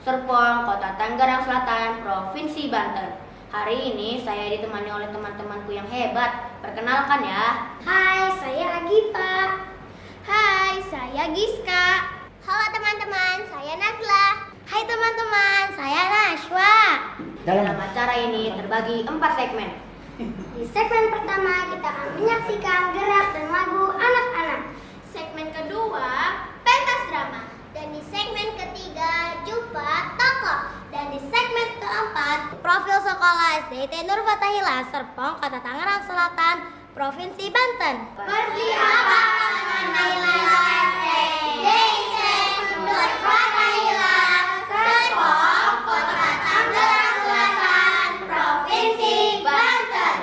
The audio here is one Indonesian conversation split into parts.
Serpong, Kota Tangerang Selatan, Provinsi Banten. Hari ini saya ditemani oleh teman-temanku yang hebat. Perkenalkan ya. Hai, saya Agifa. Hai, saya Giska. Halo teman-teman, saya Nazla. Hai teman-teman, saya Nashwa. Dalam acara ini terbagi 4 segmen. Di segmen pertama kita akan menyaksikan gerak dan lagu anak-anak. Segmen kedua, pentas drama. Dan di segmen ketiga, jumpa tokoh. Dan di segmen keempat, profil sekolah SDIT Nur Fatahillah Serpong, Kota Tangerang Selatan, Provinsi Banten. Seperti apa nilai SDIT Nur Fatahillah Serpong, Kota Tangerang Selatan, Provinsi Banten.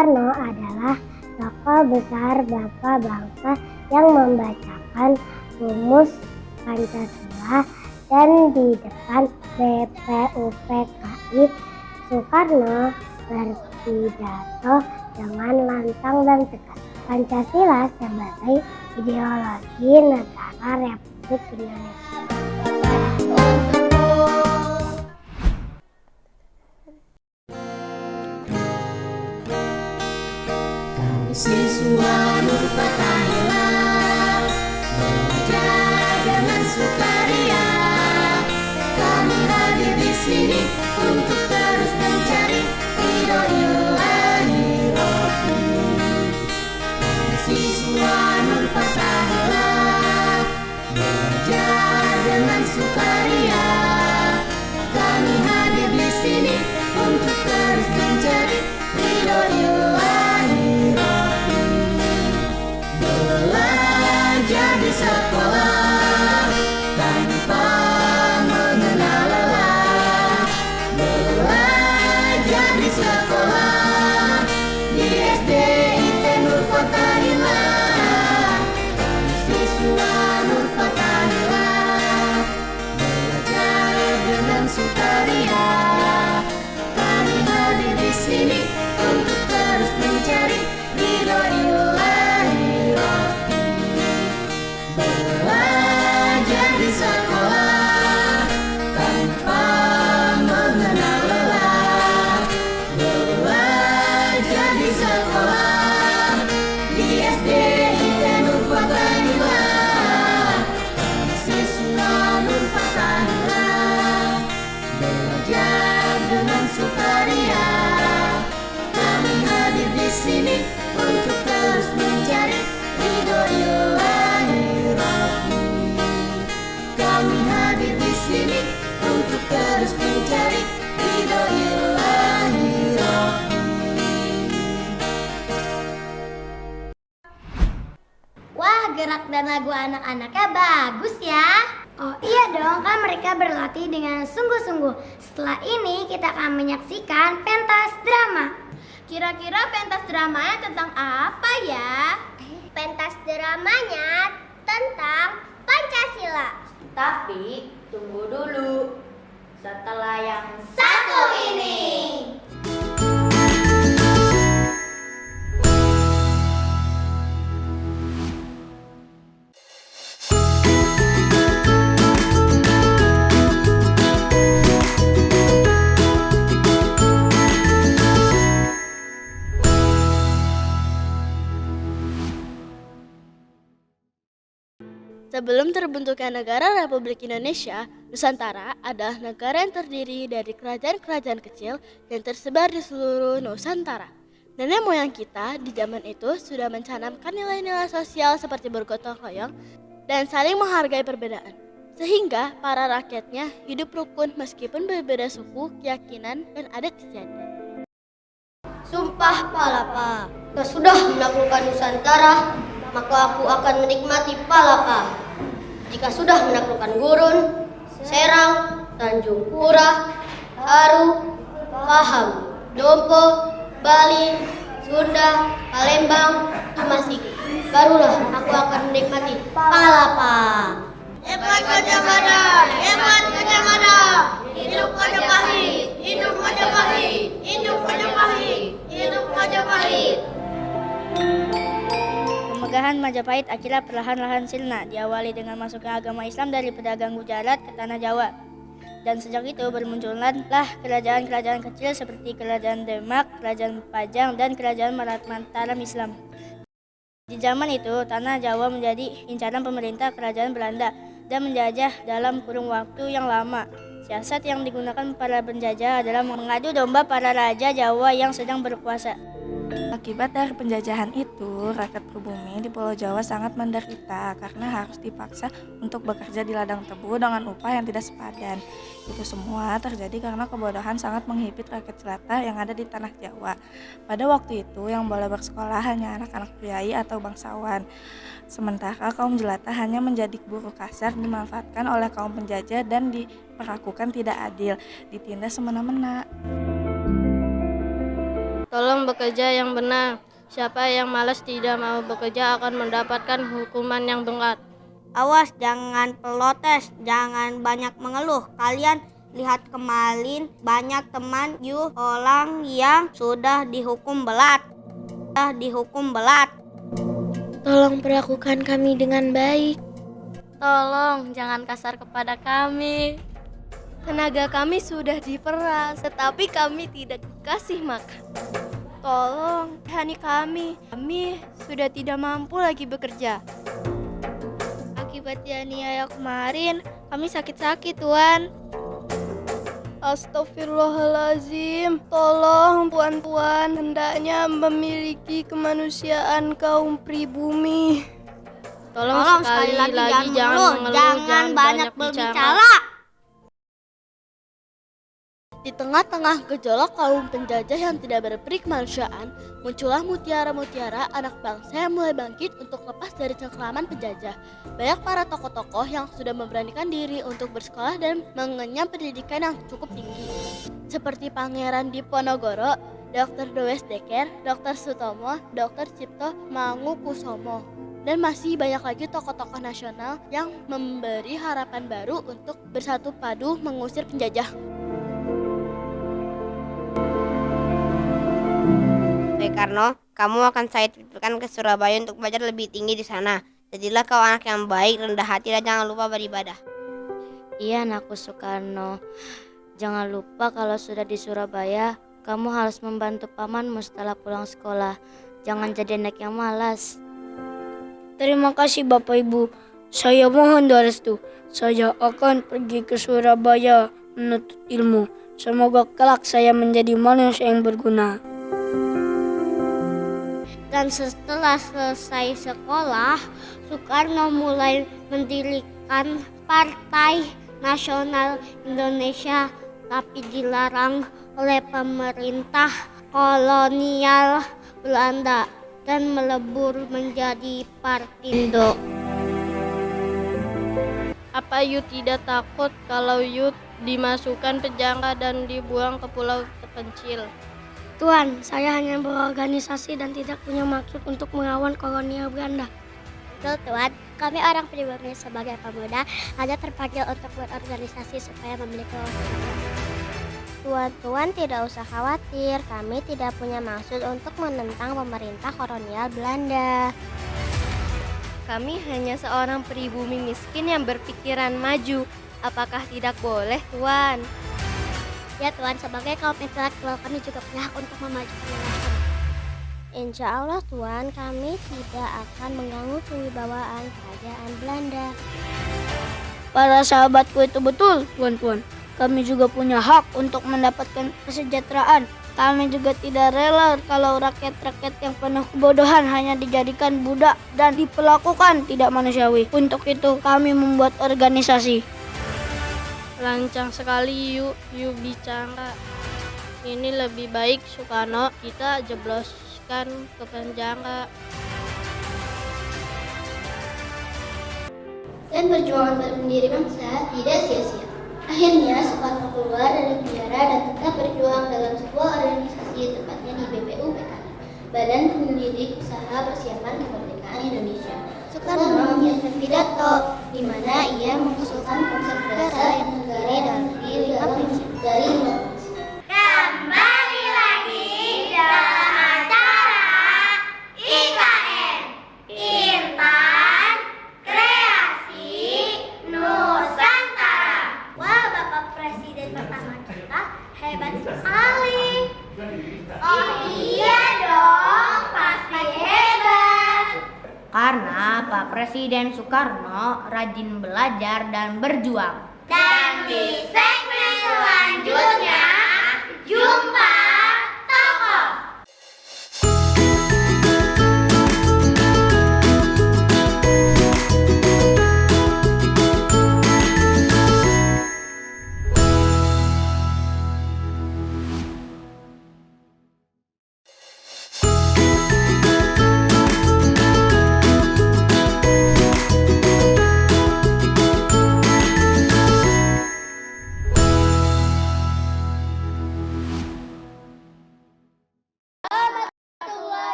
Soekarno adalah tokoh besar bangsa yang membacakan rumus Pancasila, dan di depan BPUPKI Soekarno berpidato dengan lantang dan tegas. Pancasila sebagai ideologi negara Republik Indonesia. Siswa Nur Fatahila belajar dengan sukaria. Kami hadir di sini untuk terus mencari ridho Ilahi Rabbi. Kami siswa Nur Fatahila belajar dengan sukaria. Kami hadir di sini untuk terus mencari ridho Ilahi Rabbi. Belajar di sekolah tanpa mengenal lelah. Belajar di sekolah di SDIT Nur Fatahila. Kami siswa Nur Fatahila belajar dengan sukaria. Kami hadir di sini untuk terus mencari ridho Ilahi Rabbi. Belajar di sekolah tanpa mengenal lelah. Belajar di sekolah di SDIT Nur Fatahila. Kami siswa Nur Fatahila belajar dengan sukaria. Kami hadir di sini untuk terus mencari ridho Ilahi Rabbi. Kami hadir di sini untuk terus mencari ridho Ilahi Rabbi. Wah, gerak dan lagu anak-anaknya bagus ya. Oh iya dong, kan mereka berlatih dengan sungguh-sungguh. Setelah ini kita akan menyaksikan pentas drama. Kira-kira pentas dramanya tentang apa ya? Pentas dramanya tentang Pancasila. Tapi tunggu dulu. Setelah yang Satu ini. Sebelum terbentuknya negara Republik Indonesia, Nusantara adalah negara yang terdiri dari kerajaan-kerajaan kecil yang tersebar di seluruh Nusantara. Nenek moyang kita di zaman itu sudah mencanamkan nilai-nilai sosial seperti bergotong royong dan saling menghargai perbedaan. Sehingga para rakyatnya hidup rukun meskipun berbeda suku, keyakinan, dan adat istiadat. Sumpah Palapa, jika sudah menaklukkan Nusantara, maka aku akan menikmati Palapa. Jika sudah menaklukkan Gurun, Serang, Tanjung Pura, Haru, Pahang, Dompo, Bali, Sunda, Palembang, Masigi, barulah aku akan menikmati Palapa. Hebat Gajah Mada! Hebat Gajah Mada! Hidup Majapahit! Hidup Majapahit! Hidup Majapahit! Hidup Majapahit! Kemegahan Majapahit akhirnya perlahan-lahan sirna, diawali dengan masuknya agama Islam dari pedagang Gujarat ke tanah Jawa. Dan sejak itu bermunculanlah kerajaan-kerajaan kecil seperti Kerajaan Demak, Kerajaan Pajang, dan Kerajaan Mataram Islam. Di zaman itu, tanah Jawa menjadi incaran pemerintah Kerajaan Belanda dan menjajah dalam kurun waktu yang lama. Siasat yang digunakan para penjajah adalah mengadu domba para raja Jawa yang sedang berkuasa. Akibat dari penjajahan itu, rakyat pribumi di Pulau Jawa sangat menderita karena harus dipaksa untuk bekerja di ladang tebu dengan upah yang tidak sepadan. Itu semua terjadi karena kebodohan sangat menghipit rakyat jelata yang ada di tanah Jawa. Pada waktu itu, yang boleh bersekolah hanya anak-anak priai atau bangsawan. Sementara kaum jelata hanya menjadi buruh kasar, dimanfaatkan oleh kaum penjajah dan diperlakukan tidak adil, ditindas semena-mena. Tolong bekerja yang benar. Siapa yang malas tidak mau bekerja akan mendapatkan hukuman yang berat. Awas, jangan pelotes, jangan banyak mengeluh. Kalian lihat kemarin banyak teman you orang yang sudah dihukum berat. Tolong perlakukan kami dengan baik. Tolong jangan kasar kepada kami. Tenaga kami sudah diperas, tetapi kami tidak dikasih makan. Tolong kasihani kami. Kami sudah tidak mampu lagi bekerja. Akibat dianiaya kemarin, kami sakit-sakit, Tuan. Astagfirullahalazim. Tolong puan-puan hendaknya memiliki kemanusiaan kaum pribumi. Tolong sekali lagi jangan mengeluh, jangan banyak berbicara. Di tengah-tengah gejolak kaum penjajah yang tidak berperi kemanusiaan, muncullah mutiara-mutiara anak bangsa yang mulai bangkit untuk lepas dari cengkraman penjajah. Banyak para tokoh-tokoh yang sudah memberanikan diri untuk bersekolah dan mengenyam pendidikan yang cukup tinggi. Seperti Pangeran Diponegoro, Dr. Dewes Deker, Dr. Sutomo, Dr. Cipto Mangunkusumo. Dan masih banyak lagi tokoh-tokoh nasional yang memberi harapan baru untuk bersatu padu mengusir penjajah. Soekarno, kamu akan saya titipkan ke Surabaya untuk belajar lebih tinggi di sana. Jadilah kau anak yang baik, rendah hati, dan jangan lupa beribadah. Iya, anakku Soekarno. Jangan lupa kalau sudah di Surabaya, kamu harus membantu pamanmu setelah pulang sekolah. Jangan jadi anak yang malas. Terima kasih Bapak Ibu. Saya mohon doa restu. Saya akan pergi ke Surabaya menuntut ilmu. Semoga kelak saya menjadi manusia yang berguna. Dan setelah selesai sekolah, Soekarno mulai mendirikan Partai Nasional Indonesia, tapi dilarang oleh pemerintah kolonial Belanda dan melebur menjadi Partindo. Apa you tidak takut kalau you dimasukkan penjara dan dibuang ke pulau terpencil? Tuan, saya hanya berorganisasi dan tidak punya maksud untuk melawan kolonial Belanda. Betul Tuan, kami orang pribumi sebagai pemuda hanya terpanggil untuk berorganisasi supaya memiliki kewenangan. Tuan-tuan tidak usah khawatir, kami tidak punya maksud untuk menentang pemerintah kolonial Belanda. Kami hanya seorang pribumi miskin yang berpikiran maju. Apakah tidak boleh, Tuan? Ya Tuan, sebagai kaum intelektual kami juga punya hak untuk memajukan nasional. Insya Allah Tuan, kami tidak akan mengganggu kewibawaan kerajaan Belanda. Para sahabatku itu betul, tuan-tuan. Kami juga punya hak untuk mendapatkan kesejahteraan. Kami juga tidak rela kalau rakyat-rakyat yang penuh kebodohan hanya dijadikan budak dan diperlakukan tidak manusiawi. Untuk itu kami membuat organisasi. Lancang sekali you bicara. Ini lebih baik Soekarno kita jebloskan ke penjara. Dan perjuangan pendiri bangsa tidak sia-sia. Akhirnya Soekarno keluar dari penjara dan tetap berjuang dalam sebuah organisasi, tepatnya di BPUPKI, Badan Pendidik Usaha Persiapan Kemerdekaan Indonesia. Soekarno menyiapkan pidato di mana ia mengusulkan konsep dasar yang terdiri dari 5 prinsip. Kembali lagi dalam acara IKN Intan Kreasi Nusantara. Wah, Bapak Presiden pertama kita hebat sekali. Oh iya dong, pasti hebat. Karena Pak Presiden Soekarno rajin belajar dan berjuang. Dan di segmen selanjutnya, jumpa tokoh.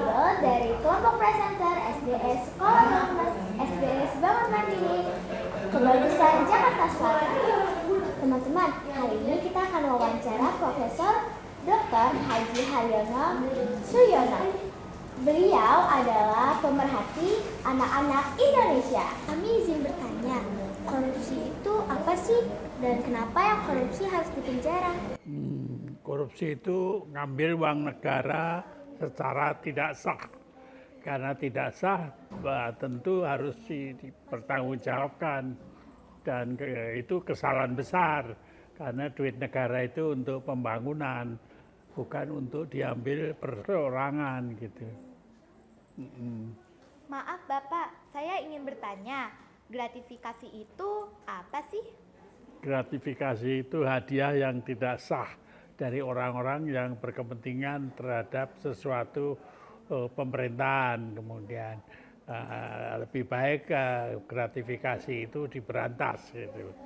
ngobrol dari kelompok presenter SDS Sekolah SDS Bangun Mandiri Kebagusan Jakarta Selatan. Teman-teman, hari ini kita akan wawancara Profesor Dr. Haji Haryono Suyono. Beliau adalah pemerhati anak-anak Indonesia. Kami izin bertanya, korupsi itu apa sih? Dan kenapa yang korupsi harus dipenjara? Korupsi itu ngambil uang negara secara tidak sah. Karena tidak sah, tentu harus dipertanggungjawabkan. Dan itu kesalahan besar. Karena duit negara itu untuk pembangunan, bukan untuk diambil perorangan gitu. Maaf Bapak, saya ingin bertanya, gratifikasi itu apa sih? Gratifikasi itu hadiah yang tidak sah dari orang-orang yang berkepentingan terhadap sesuatu pemerintahan. Kemudian lebih baik gratifikasi itu diberantas gitu.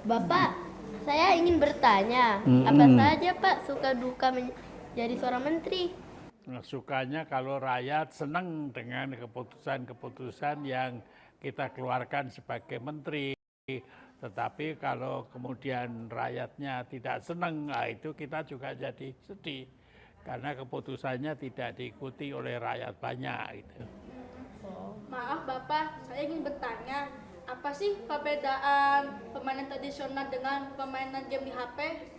Bapak, saya ingin bertanya, apa saja Pak suka duka menjadi seorang menteri? Nah, sukanya kalau rakyat senang dengan keputusan-keputusan yang kita keluarkan sebagai menteri. Tetapi kalau kemudian rakyatnya tidak senang, nah itu kita juga jadi sedih. Karena keputusannya tidak diikuti oleh rakyat banyak. Gitu. Maaf Bapak, saya ingin bertanya, apa sih perbedaan permainan tradisional dengan permainan game di HP?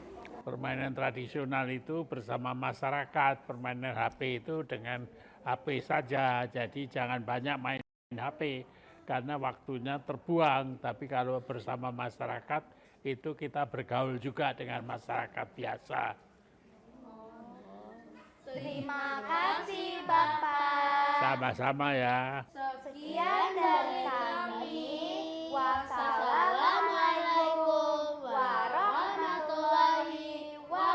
Permainan tradisional itu bersama masyarakat, permainan HP itu dengan HP saja. Jadi jangan banyak main HP karena waktunya terbuang. Tapi kalau bersama masyarakat itu kita bergaul juga dengan masyarakat biasa. Terima kasih Bapak. Sama-sama ya. Sekian dari kami. Wassalamualaikum warahmatullahi wabarakatuh.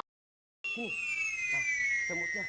Nah, semutnya.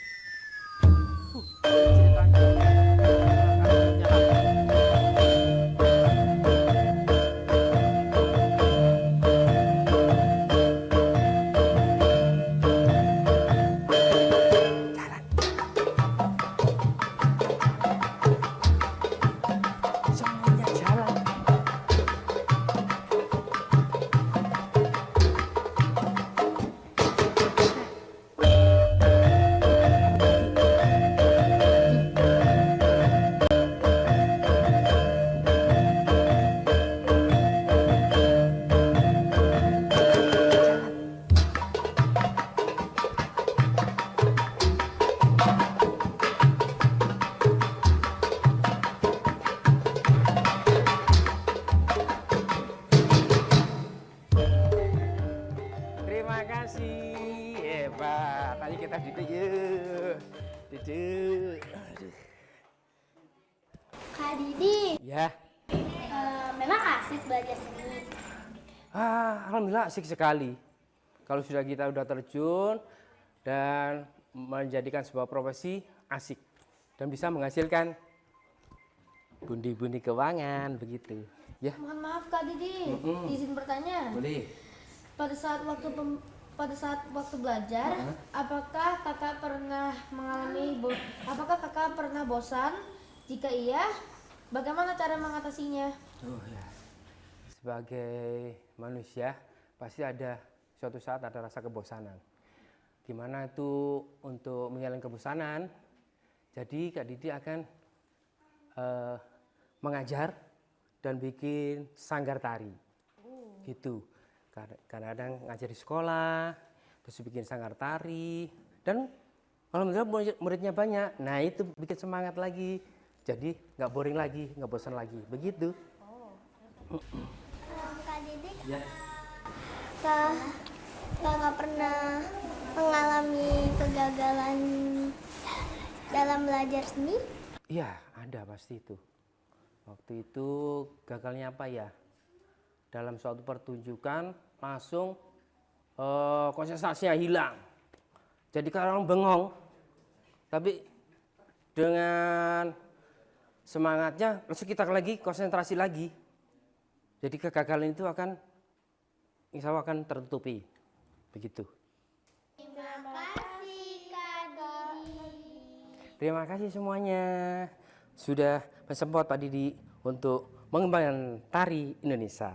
Terima kasih, hebat. Ayo kita duduk yuk. Duduk. Aduh. Kak Didi, Ya, memang asik belajar seni. alhamdulillah asik sekali. Kalau kita udah terjun dan menjadikan sebuah profesi asik dan bisa menghasilkan bundi-bundi keuangan begitu. Ya. Mohon maaf Kak Didi, izin bertanya. Boleh. Pada saat waktu belajar, apakah kakak pernah bosan? Jika iya, bagaimana cara mengatasinya? Oh ya. Sebagai manusia pasti ada suatu saat ada rasa kebosanan. Gimana itu untuk menghilangkan kebosanan? Jadi Kak Didi akan mengajar dan bikin sanggar tari. Gitu. Kadang-kadang ngajar di sekolah, terus bikin sanggar tari, dan alhamdulillah muridnya banyak. Nah itu bikin semangat lagi, jadi nggak boring lagi, nggak bosan lagi, begitu. Kak Didi, Ya. nggak pernah mengalami kegagalan dalam belajar seni? Iya, ada pasti itu. Waktu itu gagalnya apa ya? Dalam suatu pertunjukan langsung konsentrasinya hilang. Jadi kalau orang bengong, tapi dengan semangatnya langsung kita lagi konsentrasi lagi. Jadi kegagalan itu akan insya Allah akan tertutupi. Begitu. Terima kasih Kak Didi. Terima kasih semuanya sudah bersempat Pak Didi untuk mengembangkan tari Indonesia.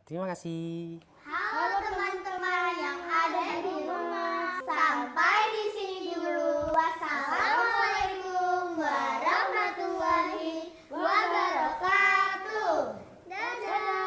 Terima kasih. Halo teman-teman yang ada di rumah. Sampai di sini dulu. Wassalamualaikum warahmatullahi wabarakatuh. Dadah.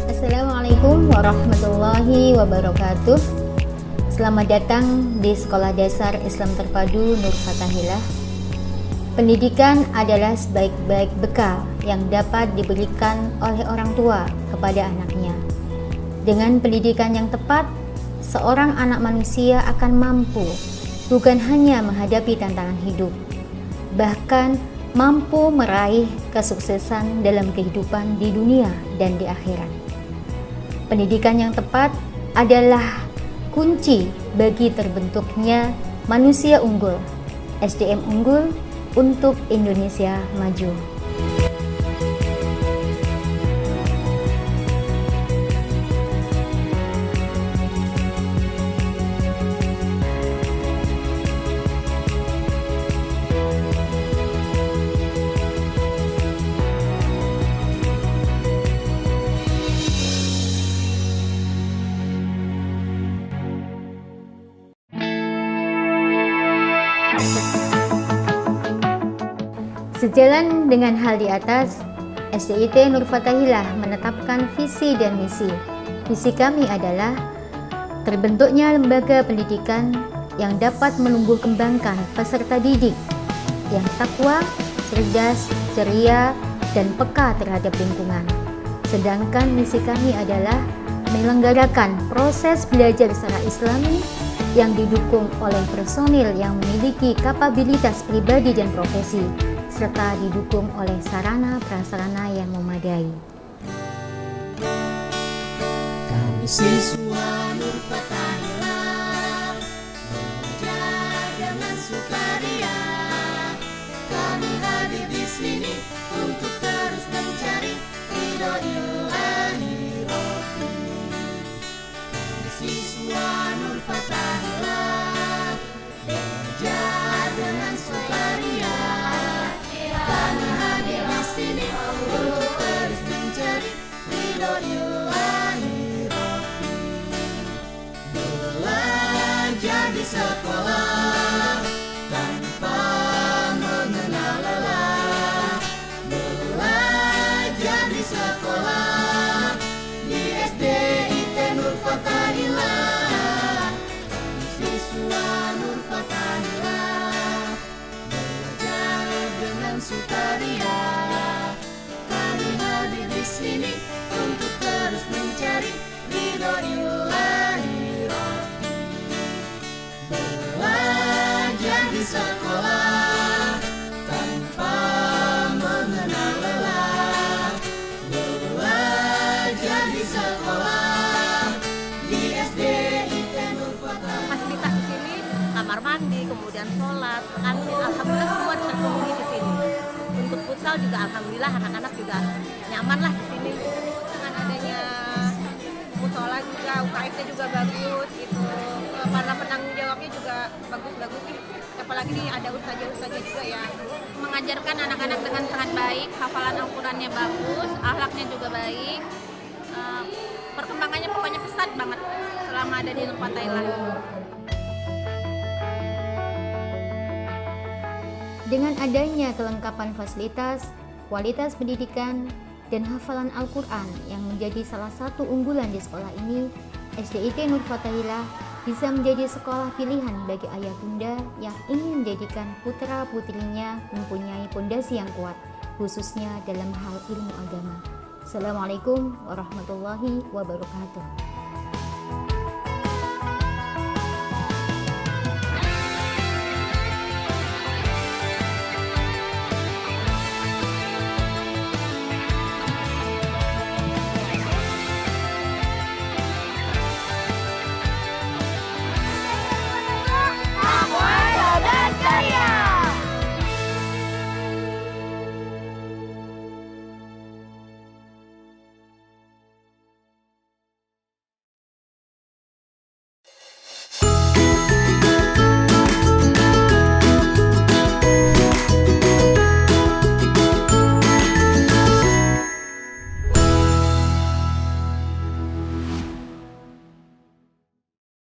Assalamualaikum warahmatullahi wabarakatuh. Selamat datang di Sekolah Dasar Islam Terpadu Nur Fathahilah. Pendidikan adalah sebaik-baik bekal yang dapat diberikan oleh orang tua kepada anaknya. Dengan pendidikan yang tepat, seorang anak manusia akan mampu bukan hanya menghadapi tantangan hidup, bahkan mampu meraih kesuksesan dalam kehidupan di dunia dan di akhirat. Pendidikan yang tepat adalah kunci bagi terbentuknya manusia unggul, SDM unggul untuk Indonesia maju. Sejalan dengan hal di atas, SDIT Nur Fathahilah menetapkan visi dan misi. Visi kami adalah terbentuknya lembaga pendidikan yang dapat menumbuh kembangkan peserta didik yang takwa, cerdas, ceria, dan peka terhadap lingkungan. Sedangkan misi kami adalah menyelenggarakan proses belajar secara Islami yang didukung oleh personil yang memiliki kapabilitas pribadi dan profesi, serta didukung oleh sarana prasarana yang memadai. Kami siswa Nur Fathahilah belajar dengan sukaria. Kami hadir di sini untuk terus mencari ridho Ilahi Rabbi. Kami siswa Nur Fathahilah belajar dengan sukaria. Kami hadir di sini untuk terus mencari ridho Ilahi Rabbi. Belajar di sekolah tanpa mengenal lelah. Belajar di sekolah di SDIT Nur Fathahilah. Kami siswa Nur Fathahilah belajar dengan sukaria. Kami hadir di sini untuk terus mencari ridho Ilahi Rabbi. Belajar di sekolah tanpa mengenal lelah. Belajar di sekolah di SDIT Nur Fathahilah. Fasilitas di sini kamar mandi, kemudian sholat, kantin, alhamdulillah semua terpenuhi di sini. futsal juga alhamdulillah anak-anak juga nyaman lah di sini. Dengan adanya musola juga, UKS-nya juga bagus gitu. Para penanggung jawabnya juga bagus-bagus sih. Apalagi nih ada ustazah-ustazah juga ya. Mengajarkan anak-anak dengan sangat baik, hafalan Al-Qurannya bagus, akhlaknya juga baik. Perkembangannya pokoknya pesat banget selama ada di Nurfa Thailand. Dengan adanya kelengkapan fasilitas, kualitas pendidikan, dan hafalan Al-Quran yang menjadi salah satu unggulan di sekolah ini, SDIT Nurfa Thailand bisa menjadi sekolah pilihan bagi ayah bunda yang ingin menjadikan putra-putrinya mempunyai fondasi yang kuat, khususnya dalam hal ilmu agama. Assalamualaikum warahmatullahi wabarakatuh.